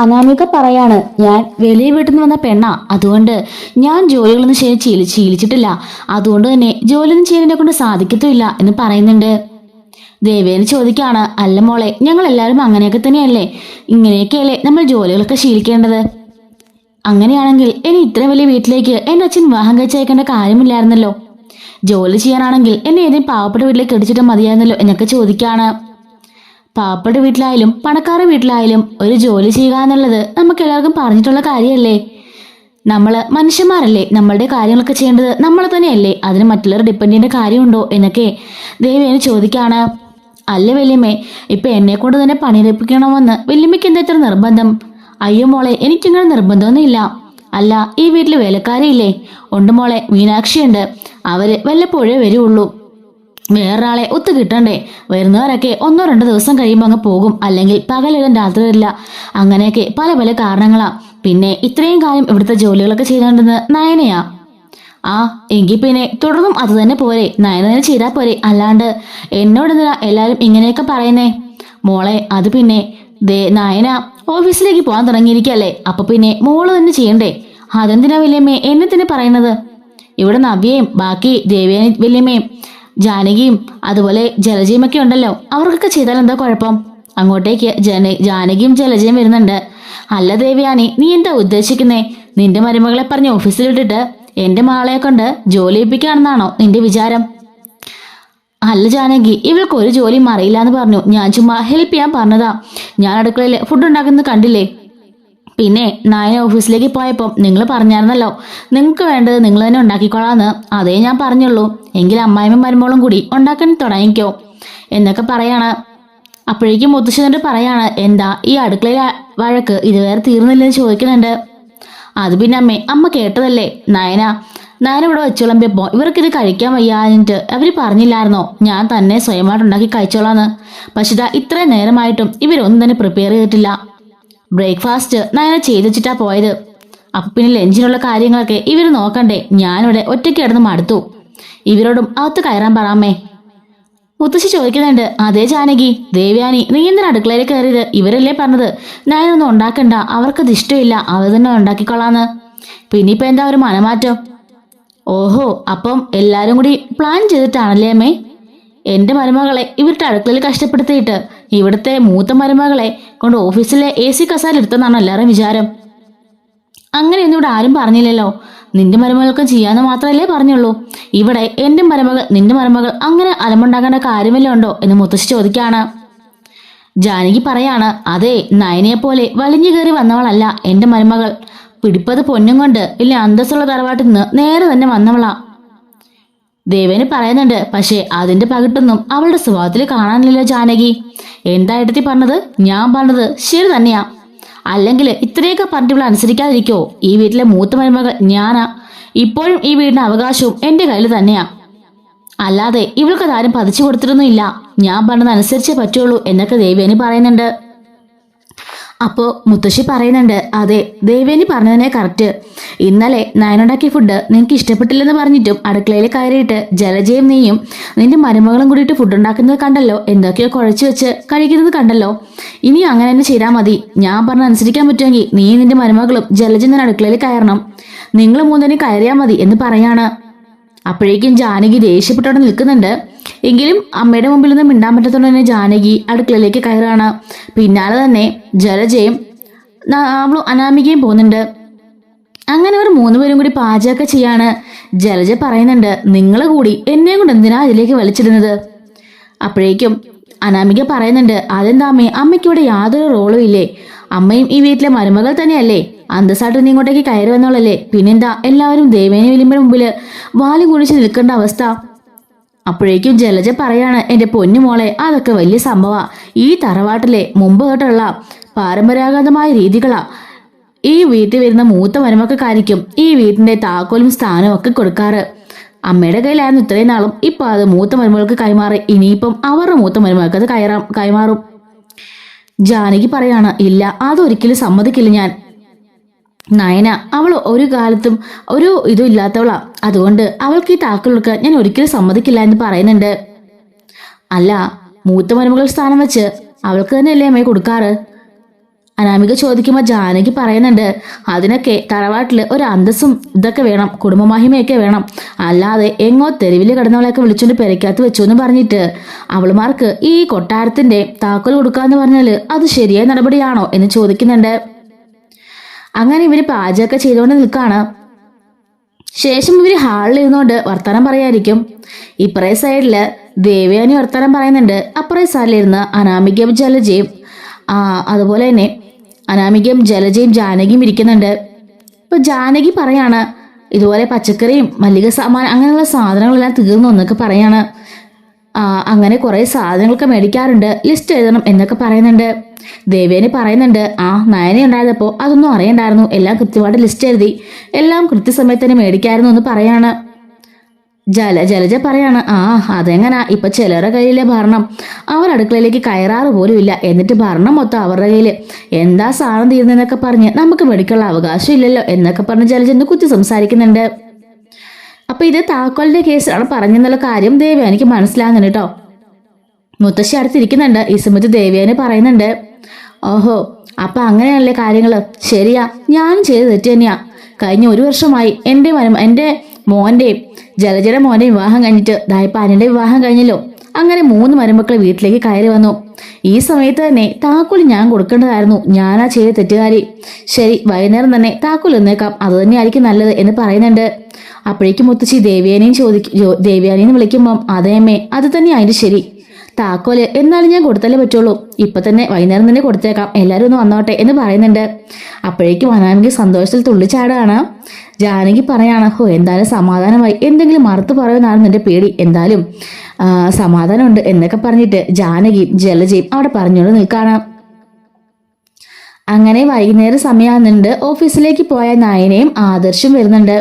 അനാമിക പറയാണ്, ഞാൻ വലിയ വീട്ടിൽ നിന്ന് വന്ന പെണ്ണാ, അതുകൊണ്ട് ഞാൻ ജോലികളൊന്നും ശീലിച്ചിട്ടില്ല, അതുകൊണ്ട് തന്നെ ജോലിയൊന്നും ചെയ്യാനെ കൊണ്ട് സാധിക്കത്തുമില്ല എന്ന് പറയുന്നുണ്ട്. ദേവേനെ ചോദിക്കാണ്, അല്ല മോളെ, ഞങ്ങൾ എല്ലാവരും അങ്ങനെയൊക്കെ തന്നെയല്ലേ, ഇങ്ങനെയൊക്കെയല്ലേ നമ്മൾ ജോലികളൊക്കെ ശീലിക്കേണ്ടത്. അങ്ങനെയാണെങ്കിൽ ഇനി ഇത്ര വലിയ വീട്ടിലേക്ക് എന്റെ അച്ഛൻ വിവാഹം കഴിച്ചയക്കേണ്ട കാര്യമില്ലായിരുന്നല്ലോ, ജോലി ചെയ്യാനാണെങ്കിൽ എന്നെ ഏതെങ്കിലും പാവപ്പെട്ട വീട്ടിലേക്ക് കെട്ടിച്ചിട്ട് മതിയായിരുന്നല്ലോ എന്നൊക്കെ ചോദിക്കാണ്. പാവപ്പെട്ട വീട്ടിലായാലും പണക്കാര വീട്ടിലായാലും ഒരു ജോലി ചെയ്യുക എന്നുള്ളത് നമുക്ക് എല്ലാവർക്കും പറഞ്ഞിട്ടുള്ള കാര്യമല്ലേ. നമ്മള് മനുഷ്യന്മാരല്ലേ, നമ്മളുടെ കാര്യങ്ങളൊക്കെ ചെയ്യേണ്ടത് നമ്മൾ തന്നെയല്ലേ, അതിന് മറ്റുള്ളവർ ഡിപ്പെൻഡ് ചെയ്യേണ്ട കാര്യമുണ്ടോ എന്നൊക്കെ ദേവേനെ ചോദിക്കാണ്. അല്ല വല്യമ്മേ, ഇപ്പൊ എന്നെ കൊണ്ട് തന്നെ പണിയെടുപ്പിക്കണമെന്ന് വല്യമ്മയ്ക്ക് എന്താ ഇത്ര നിർബന്ധം? അയ്യോ മോളെ, എനിക്കിങ്ങനെ നിർബന്ധമൊന്നും ഇല്ല. അല്ല, ഈ വീട്ടിൽ വേലക്കാരിയില്ലേ? ഉണ്ട് മോളെ, മീനാക്ഷിയുണ്ട്, അവര് വല്ലപ്പോഴേ വരുള്ളൂ, വേറൊരാളെ ഒത്തു കിട്ടണ്ടേ. വരുന്നവരൊക്കെ 1-2 ദിവസം കഴിയുമ്പോൾ അങ്ങ് പോകും, അല്ലെങ്കിൽ പകലെല്ലാം രാത്രി വരില്ല, അങ്ങനെയൊക്കെ പല പല കാരണങ്ങളാ. പിന്നെ ഇത്രയും കാലം ഇവിടുത്തെ ജോലികളൊക്കെ ചെയ്തോണ്ടെന്ന് നയനയാ. ആ എങ്കിൽ പിന്നെ തുടർന്നും അത് തന്നെ പോരെ, നയന തന്നെ ചെയ്താൽ പോരെ, അല്ലാണ്ട് എന്നോടെന്തിനാ എല്ലാരും ഇങ്ങനെയൊക്കെ പറയുന്നേ? മോളെ, അത് പിന്നെ നയന ഓഫീസിലേക്ക് പോകാൻ തുടങ്ങിയിരിക്കല്ലേ, അപ്പൊ പിന്നെ മോള് തന്നെ ചെയ്യണ്ടേ? അതെന്തിനാ വല്യമ്മേ എന്നെ തന്നെ പറയുന്നത്? ഇവിടെ നവ്യയും ബാക്കി ദേവേനി വല്യമ്മയും ജാനകിയും അതുപോലെ ജലജയും ഒക്കെ ഉണ്ടല്ലോ, അവർക്കൊക്കെ ചെയ്താൽ എന്താ കുഴപ്പം? അങ്ങോട്ടേക്ക് ജാനകിയും ജലജയും വരുന്നുണ്ട്. അല്ല ദേവയാനി, നീ എന്താ ഉദ്ദേശിക്കുന്നേ? നിന്റെ മരുമകളെ പറഞ്ഞ് ഓഫീസിൽ വിട്ടിട്ട് എന്റെ മകളെ കൊണ്ട് ജോലി ഏൽപ്പിക്കുകയാണെന്നാണോ നിന്റെ വിചാരം? അല്ല ജാനകി, ഇവൾക്ക് ഒരു ജോലിയും അറിയില്ല എന്ന് പറഞ്ഞു, ഞാൻ ചുമ്മാ ഹെൽപ്പ് ചെയ്യാൻ പറഞ്ഞതാ. ഞാൻ അടുക്കളയിൽ ഫുഡ് ഉണ്ടാക്കുന്നത് കണ്ടില്ലേ? പിന്നെ നയന ഓഫീസിലേക്ക് പോയപ്പോൾ നിങ്ങൾ പറഞ്ഞായിരുന്നല്ലോ, നിങ്ങൾക്ക് വേണ്ടത് നിങ്ങൾ തന്നെ ഉണ്ടാക്കിക്കോളാന്ന്, അതേ ഞാൻ പറഞ്ഞുള്ളൂ. എങ്കിൽ അമ്മായിയും മരുമോളും കൂടി ഉണ്ടാക്കാൻ തുടങ്ങിക്കോ എന്നൊക്കെ പറയാണ്. അപ്പോഴേക്കും മുത്തശ്ശനോട് പറയാണ്, എന്താ ഈ അടുക്കളയിലെ വഴക്ക് ഇതുവരെ തീർന്നില്ലെന്ന് ചോദിക്കുന്നുണ്ട്. അത് പിന്നെ അമ്മ കേട്ടതല്ലേ, നയന ഇവിടെ വെച്ചുളമ്പിയപ്പോ ഇവർക്കിത് കഴിക്കാൻ വയ്യാഞ്ഞിട്ട് അവര് പറഞ്ഞില്ലായിരുന്നോ ഞാൻ തന്നെ സ്വയമായിട്ട് ഉണ്ടാക്കി കഴിച്ചോളാന്ന്. പക്ഷെ ഇത്രയും നേരമായിട്ടും ഇവരൊന്നും തന്നെ പ്രിപ്പയർ ചെയ്തിട്ടില്ല. ബ്രേക്ക്ഫാസ്റ്റ് നയന ചെയ്തിച്ചിട്ടാ പോയത്. അപ്പൊ പിന്നെ ലഞ്ചിനുള്ള കാര്യങ്ങളൊക്കെ ഇവര് നോക്കണ്ടേ? ഞാനിവിടെ ഒറ്റയ്ക്ക് കിടന്ന് മടുത്തു. ഇവരോടും അകത്ത് കയറാൻ പറയാമേ. മുത്തശ്ശി ചോദിക്കുന്നുണ്ട്, അതേ ജാനകി, ദേവയാനി, നീ എന്തിനാ അടുക്കളയിൽ കയറിയത്? ഇവരല്ലേ പറഞ്ഞത് ഞാനൊന്നും ഉണ്ടാക്കണ്ട, അവർക്കത് ഇഷ്ടമില്ല, അവർ തന്നെ ഉണ്ടാക്കിക്കൊള്ളാന്ന്. പിന്നെ ഇപ്പൊ എന്താ ഒരു മനമാറ്റം? ഓഹോ, അപ്പം എല്ലാരും കൂടി പ്ലാൻ ചെയ്തിട്ടാണല്ലേ അമ്മേ? എന്റെ മരുമകളെ ഇവരുടെ അടുക്കളയിൽ കഷ്ടപ്പെടുത്തിയിട്ട് ഇവിടുത്തെ മൂത്ത മരുമകളെ കൊണ്ട് ഓഫീസിലെ AC കസാല എടുത്തെന്നാണ് എല്ലാവരും വിചാരം. അങ്ങനെയൊന്നും ഇവിടെ ആരും പറഞ്ഞില്ലല്ലോ. നിന്റെ മരുമകൾക്കും ചെയ്യാന്ന് മാത്രമല്ലേ പറഞ്ഞുള്ളൂ. ഇവിടെ എന്റെ മരുമകൾ നിന്റെ മരുമകൾ അങ്ങനെ അലമുണ്ടാക്കേണ്ട കാര്യമല്ലോ ഉണ്ടോ എന്ന് മുത്തശ്ശി ചോദിക്കാണ്. ജാനകി പറയാണ്, അതെ, നയനയെ പോലെ വലിഞ്ഞു കയറി വന്നവളല്ല എന്റെ മരുമകൾ. പിടിപ്പത് പൊന്നും കൊണ്ട് ഇല്ല അന്തസ്സുള്ള തറവാട്ടിൽ നിന്ന് നേരെ തന്നെ വന്നവളാ. ദേവേന് പറയുന്നുണ്ട്, പക്ഷെ അതിന്റെ പകിട്ടൊന്നും അവളുടെ സ്വഭാവത്തിൽ കാണാനില്ല ജാനകി. എന്താ ഏട്ടത്തി പറഞ്ഞത്? ഞാൻ പറഞ്ഞത് ശരി തന്നെയാ. അല്ലെങ്കിൽ ഇത്രയൊക്കെ പറഞ്ഞിട്ട് ഇവൾ അനുസരിക്കാതിരിക്കോ? ഈ വീട്ടിലെ മൂത്ത മരുമകൾ ഞാനാ. ഇപ്പോഴും ഈ വീടിന്റെ അവകാശവും എന്റെ കയ്യിൽ തന്നെയാ, അല്ലാതെ ഇവൾക്ക് ആരും പതിച്ചു കൊടുത്തിട്ടൊന്നുമില്ല. ഞാൻ പറഞ്ഞത് അനുസരിച്ചേ പറ്റുള്ളൂ എന്നൊക്കെ ദേവേനി പറയുന്നുണ്ട്. അപ്പോ മുത്തശ്ശി പറയുന്നുണ്ട്, അതെ, ദേവേനി പറഞ്ഞതിനെ കറക്റ്റ്. ഇന്നലെ നയനുണ്ടാക്കിയ ഫുഡ് നിനക്ക് ഇഷ്ടപ്പെട്ടില്ലെന്ന് പറഞ്ഞിട്ടും അടുക്കളയിൽ കയറിയിട്ട് ജലജയും നീയും നിന്റെ മരുമകളും കൂടിയിട്ട് ഫുഡ് ഉണ്ടാക്കുന്നത് കണ്ടല്ലോ, എന്തൊക്കെയോ കുഴച്ചു വെച്ച് കഴിക്കുന്നത് കണ്ടല്ലോ. ഇനി അങ്ങനെ തന്നെ ചെയ്താൽ മതി. ഞാൻ പറഞ്ഞ അനുസരിക്കാൻ പറ്റുമെങ്കിൽ നീ നിന്റെ മരുമകളും ജലജയും തന്നെ അടുക്കളയിൽ കയറണം. നിങ്ങൾ മൂന്നിനും കയറിയാൽ മതി എന്ന് പറയാണ്. അപ്പോഴേക്കും ജാനകി ദേഷ്യപ്പെട്ടോടെ നിൽക്കുന്നുണ്ട്. എങ്കിലും അമ്മയുടെ മുമ്പിൽ നിന്ന് മിണ്ടാൻ പറ്റത്തോണ്ട് തന്നെ ജാനകി അടുക്കളയിലേക്ക് കയറുകയാണ്. പിന്നാലെ തന്നെ ജലജയും അവളും അനാമികയും പോകുന്നുണ്ട്. അങ്ങനെ അവർ 3 പേരും കൂടി പാചകമൊക്കെ ചെയ്യാണ്. ജലജ പറയുന്നുണ്ട്, നിങ്ങൾ കൂടി എന്നെ കൊണ്ട് എന്തിനാ അതിലേക്ക് വലിച്ചിടുന്നത്? അപ്പോഴേക്കും അനാമിക പറയുന്നുണ്ട്, അതെന്താ അമ്മയ്ക്ക് ഇവിടെ യാതൊരു റോളും ഇല്ലേ? അമ്മയും ഈ വീട്ടിലെ മരുമകൾ തന്നെയല്ലേ, അന്തസ്സായിട്ട് നീ ഇങ്ങോട്ടേക്ക് കയറി വന്നോളല്ലേ, പിന്നെന്താ എല്ലാവരും ദേവേനെ വിളിമ്പയുടെ മുമ്പില് വാലും കുഴിച്ച് നിൽക്കേണ്ട അവസ്ഥ? അപ്പോഴേക്കും ജലജ പറയാണ്, എന്റെ പൊന്നുമോളെ, അതൊക്കെ വലിയ സംഭവമാ. ഈ തറവാട്ടിലെ മുമ്പ് തൊട്ടുള്ള പാരമ്പരാഗതമായ രീതികളാ. ഈ വീട്ടിൽ വരുന്ന മൂത്ത മരുമക്കായിരിക്കും ഈ വീട്ടിന്റെ താക്കോലും സ്ഥാനവും ഒക്കെ കൊടുക്കാറ്. അമ്മയുടെ കയ്യിലായിരുന്നു ഇത്രയും നാളും, ഇപ്പൊ അത് മൂത്ത മരുമകൾക്ക് കൈമാറി, ഇനിയിപ്പം അവരുടെ മൂത്ത മരുമകൾക്ക് അത് കൈമാറും. ജാനകി പറയാണ്, ഇല്ല, അതൊരിക്കലും സമ്മതിക്കില്ല ഞാൻ. നയന അവൾ ഒരു കാലത്തും ഒരു ഇതും ഇല്ലാത്തവളാ, അതുകൊണ്ട് അവൾക്ക് ഈ താക്കോലൊക്കെ ഞാൻ ഒരിക്കലും സമ്മതിക്കില്ല എന്ന് പറയുന്നുണ്ട്. അല്ല, മൂത്ത മരുമകൾ സ്ഥാനം വെച്ച് അവൾക്ക് തന്നെയല്ലേ അമ്മയെ കൊടുക്കാറ്? അനാമിക ചോദിക്കുമ്പോൾ ജാനകി പറയുന്നുണ്ട്, അതിനൊക്കെ തറവാട്ടിൽ ഒരു അന്തസ്സും ഇതൊക്കെ വേണം, കുടുംബമഹിമയൊക്കെ വേണം, അല്ലാതെ എങ്ങോ തെരുവിൽ കിടന്നവളെയൊക്കെ വിളിച്ചുകൊണ്ട് പെരയ്ക്കകത്ത് വെച്ചു എന്ന് പറഞ്ഞിട്ട് അവളുമാർക്ക് ഈ കൊട്ടാരത്തിന്റെ താക്കോൽ കൊടുക്കാന്ന് പറഞ്ഞാൽ അത് ശരിയായ നടപടിയാണോ എന്ന് ചോദിക്കുന്നുണ്ട്. അങ്ങനെ ഇവര് പാചകമൊക്കെ ചെയ്തുകൊണ്ട് നിൽക്കാണ്. ശേഷം ഇവര് ഹാളിൽ ഇരുന്നുകൊണ്ട് വർത്തമാനം പറയായിരിക്കും. ഇപ്പറേ സൈഡില് ദേവയാനി വർത്തമാനം പറയുന്നുണ്ട്. അപ്പറേ സൈഡിലിരുന്ന് അനാമികയും ജലജയും അതുപോലെ തന്നെ അനാമികയും ജലജയും ജാനകിയും ഇരിക്കുന്നുണ്ട്. ഇപ്പൊ ജാനകി പറയാണ്, ഇതുപോലെ പച്ചക്കറിയും മല്ലിക സാമാൻ അങ്ങനെയുള്ള സാധനങ്ങളെല്ലാം തീർന്നു എന്നൊക്കെ പറയാണ്. അങ്ങനെ കുറെ സാധനങ്ങളൊക്കെ മേടിക്കാറുണ്ട്, ലിസ്റ്റ് എഴുതണം എന്നൊക്കെ പറയുന്നുണ്ട്. ദേവേനി പറയുന്നുണ്ട്, നയന ഉണ്ടായിരുന്നപ്പോൾ അതൊന്നും അറിയണ്ടായിരുന്നു, എല്ലാം കൃത്യമായിട്ട് ലിസ്റ്റ് എഴുതി എല്ലാം കൃത്യസമയത്ത് തന്നെ മേടിക്കായിരുന്നു എന്ന് പറയാണ്. ജലജ പറയാണ്, അതെങ്ങനാ, ഇപ്പൊ ചിലരുടെ കയ്യിലെ ഭരണം അവർ അടുക്കളയിലേക്ക് കയറാറ് പോലും ഇല്ല, എന്നിട്ട് ഭരണം മൊത്തം അവരുടെ കയ്യില്, എന്താ സാധനം തീർന്നെന്നൊക്കെ പറഞ്ഞ് നമുക്ക് മേടിക്കാനുള്ള അവകാശം ഇല്ലല്ലോ എന്നൊക്കെ പറഞ്ഞ് ജലജ ഒന്ന് കുത്തി സംസാരിക്കുന്നുണ്ട്. അപ്പൊ ഇത് താക്കോലിന്റെ കേസാണ് പറഞ്ഞെന്നുള്ള കാര്യം ദേവയാനിക്ക് മനസ്സിലാകുന്നുണ്ട് കേട്ടോ. മുത്തശ്ശി അടുത്തിരിക്കുന്നുണ്ട്. ഈ സമയത്ത് ദേവയാനി പറയുന്നുണ്ട്, ഓഹോ അപ്പൊ അങ്ങനെയല്ലേ കാര്യങ്ങള്, ശരിയാ, ഞാനും ചെയ്ത് തെറ്റ് തന്നെയാ. കഴിഞ്ഞ 1 വർഷമായി എന്റെ മോന്റെയും ജലജയുടെ മോന്റെയും വിവാഹം കഴിഞ്ഞിട്ട് ദായിപ്പ അനിന്റെ വിവാഹം കഴിഞ്ഞല്ലോ. അങ്ങനെ 3 മരുമക്കളെ വീട്ടിലേക്ക് കയറി വന്നു. ഈ സമയത്ത് തന്നെ താക്കോൽ ഞാൻ കൊടുക്കേണ്ടതായിരുന്നു, ഞാനാ ചെയ്ത തെറ്റുകാരി. ശരി, വൈകുന്നേരം തന്നെ താക്കോൽ എന്നേക്കാം, അത് തന്നെയായിരിക്കും നല്ലത് എന്ന് പറയുന്നുണ്ട്. അപ്പോഴേക്കും മുത്തശ്ശി ദേവയാനിന്ന് വിളിക്കുമ്പം അതേമ്മേ, അത് തന്നെയാ അതിന്റെ ശരി, താക്കോല് എന്നാലും ഞാൻ കൊടുത്താലേ പറ്റുള്ളൂ, ഇപ്പൊ തന്നെ വൈകുന്നേരം തന്നെ കൊടുത്തേക്കാം, എല്ലാവരും ഒന്ന് വന്നോട്ടെ എന്ന് പറയുന്നുണ്ട്. അപ്പോഴേക്കും അനാമിക സന്തോഷത്തിൽ തുള്ളിച്ചാടാണ്. ജാനകി പറയാണ്, എന്തായാലും സമാധാനമായി, എന്തെങ്കിലും മറുത്തു പറയുമെന്നാണ് എന്റെ പേടി, എന്തായാലും സമാധാനമുണ്ട് എന്നൊക്കെ പറഞ്ഞിട്ട് ജാനകിയും ജലജയും അവിടെ പറഞ്ഞുകൊണ്ട് നിൽക്കാണ്. അങ്ങനെ വൈകുന്നേരം സമയമാകുന്നുണ്ട്. ഓഫീസിലേക്ക് പോയ നയനയും ആദർശും വരുന്നുണ്ട്.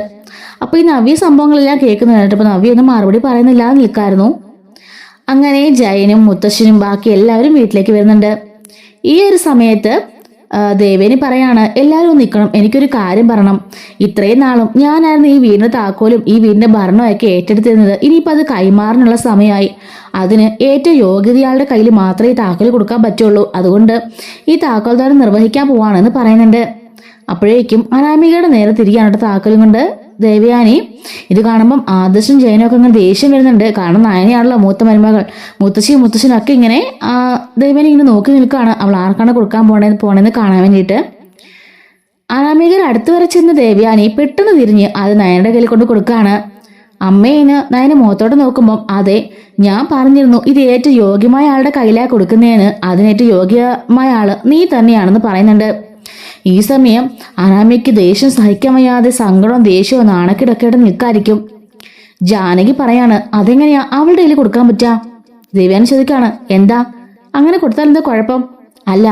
അപ്പൊ ഈ നവ്യ സംഭവങ്ങളെല്ലാം കേൾക്കുന്നുണ്ട്. അപ്പൊ നവ്യ ഒന്നും മറുപടി പറയുന്നില്ല നിൽക്കായിരുന്നു. അങ്ങനെ ജയനും മുത്തശ്ശനും ബാക്കി എല്ലാവരും വീട്ടിലേക്ക് വരുന്നുണ്ട്. ഈ ഒരു സമയത്ത് ദേവേനി പറയാണ്, എല്ലാവരും നിൽക്കണം, എനിക്കൊരു കാര്യം പറയണം. ഇത്രയും നാളും ഞാനായിരുന്നു ഈ വീടിന്റെ താക്കോലും ഈ വീടിന്റെ ഭരണമൊക്കെ ഏറ്റെടുത്തിരുന്നത്, ഇനിയിപ്പോൾ അത് കൈമാറാനുള്ള സമയമായി. അതിന് ഏറ്റവും യോഗ്യതയാളുടെ കയ്യിൽ മാത്രമേ ഈ താക്കോൽ കൊടുക്കാൻ പറ്റുള്ളൂ, അതുകൊണ്ട് ഈ താക്കോൽദാനം നിർവഹിക്കാൻ പോവാണെന്ന് പറയുന്നുണ്ട്. അപ്പോഴേക്കും അനാമികയുടെ നേരെ തിരികെയാണ് താക്കോലും കൊണ്ട് ദേവയാനി. ഇത് കാണുമ്പം ആദർശും ജയനും ഒക്കെ ഇങ്ങനെ ദേഷ്യം വരുന്നുണ്ട്. കാരണം നയനയാണല്ലോ മൂത്ത മരുമകൾ. മുത്തശ്ശനും ഒക്കെ ഇങ്ങനെ ദേവയാനി ഇങ്ങനെ നോക്കി നിൽക്കുകയാണ്, അവൾ ആർക്കാണ് കൊടുക്കാൻ പോണേന്ന് കാണാൻ വേണ്ടിയിട്ട്. അനാമികയുടെ അടുത്ത് വരെ ചെന്ന് ദേവയാനി പെട്ടെന്ന് തിരിഞ്ഞ് അത് നയനയുടെ കയ്യിൽ കൊണ്ട് കൊടുക്കുകയാണ്. അമ്മേന് നയന മുഖത്തോട്ട് നോക്കുമ്പം, അതെ, ഞാൻ പറഞ്ഞിരുന്നു ഇത് ഏറ്റവും യോഗ്യമായ ആളുടെ കയ്യിലാണ് കൊടുക്കുന്നതിന്, അതിനേറ്റവും യോഗ്യമായ ആള് നീ തന്നെയാണെന്ന് പറയുന്നുണ്ട്. ഈ സമയം അനാമിക്ക് ദേഷ്യം സഹിക്കാൻ വയ്യാതെ സങ്കടവും ദേഷ്യവും നാണക്കിടക്കേട്ട് നിൽക്കായിരിക്കും. ജാനകി പറയാണ്, അതെങ്ങനെയാ അവളുടെ കയ്യിൽ കൊടുക്കാൻ പറ്റാ? ദേവയാനി ചോദിക്കാണ്, എന്താ അങ്ങനെ കൊടുത്താൽ എന്താ കുഴപ്പം? അല്ല,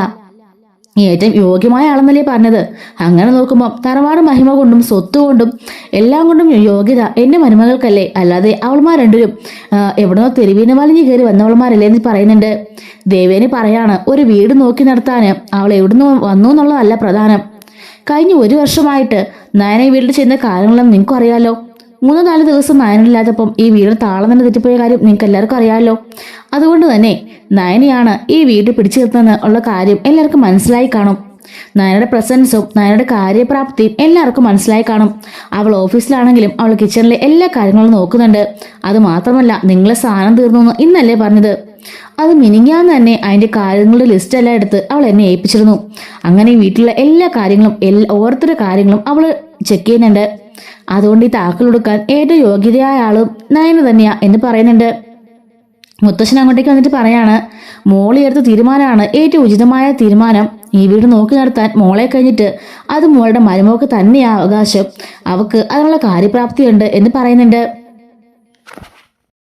ഏറ്റവും യോഗ്യമായ ആളെന്നല്ലേ പറഞ്ഞത്. അങ്ങനെ നോക്കുമ്പോൾ തറവാട് മഹിമ കൊണ്ടും സ്വത്ത് കൊണ്ടും എല്ലാം കൊണ്ടും യോഗ്യത എന്റെ മരുമകൾക്കല്ലേ, അല്ലാതെ അവൾമാർ രണ്ടുപേരും എവിടുന്നോ തെരുവിന് വലിഞ്ഞു കയറി വന്നവൾമാരല്ലേ എന്ന് പറയുന്നുണ്ട്. ദേവേനി പറയാണ്, ഒരു വീട് നോക്കി നടത്താന് അവൾ എവിടുന്ന് വന്നു എന്നുള്ളതല്ല പ്രധാനം. കഴിഞ്ഞ 1 വർഷമായിട്ട് നയന ഈ വീട്ടിൽ ചെയ്യുന്ന കാര്യങ്ങളെല്ലാം നിങ്ങൾക്കും അറിയാലോ. 3-4 ദിവസം നയനില്ലാത്തപ്പം ഈ വീടിന് താളം തന്നെ തെറ്റിപ്പോയ കാര്യം നിങ്ങൾക്ക് എല്ലാവർക്കും അറിയാമല്ലോ. അതുകൊണ്ട് തന്നെ നയനയാണ് ഈ വീട്ടിൽ പിടിച്ചു നിർത്തുന്ന ഉള്ള കാര്യം എല്ലാവർക്കും മനസ്സിലായി കാണും. നയനയുടെ പ്രസൻസും നയനയുടെ കാര്യപ്രാപ്തിയും എല്ലാവർക്കും മനസ്സിലായി കാണും. അവൾ ഓഫീസിലാണെങ്കിലും അവൾ കിച്ചണിലെ എല്ലാ കാര്യങ്ങളും നോക്കുന്നുണ്ട്. അത് മാത്രമല്ല, നിങ്ങളെ സാധനം തീർന്നു ഇന്നല്ലേ പറഞ്ഞത്, അത് മിനിങ്ങാന്ന് തന്നെ അതിന്റെ കാര്യങ്ങളുടെ ലിസ്റ്റ് എല്ലാം എടുത്ത് അവൾ എന്നെ ഏൽപ്പിച്ചിരുന്നു. അങ്ങനെ ഈ വീട്ടിലുള്ള എല്ലാ കാര്യങ്ങളും ഓരോരുത്തരുടെ കാര്യങ്ങളും അവള് ചെക്ക് ചെയ്യുന്നുണ്ട്. അതുകൊണ്ട് ഈ താക്കോൽ കൊടുക്കാൻ ഏറ്റവും യോഗ്യതയായ ആളും നയന തന്നെയാ എന്ന് പറയുന്നുണ്ട്. മുത്തശ്ശൻ അങ്ങോട്ടേക്ക് വന്നിട്ട് പറയാണ്, മോളി എടുത്ത തീരുമാനമാണ് ഏറ്റവും ഉചിതമായ തീരുമാനം. ഈ വീട് നോക്കി നടത്താൻ മോളെ കഴിഞ്ഞിട്ട് അത് മോളുടെ മരുമോക്ക് തന്നെയാ അവകാശം, അവക്ക് അതിനുള്ള കാര്യപ്രാപ്തിയുണ്ട് എന്ന് പറയുന്നുണ്ട്.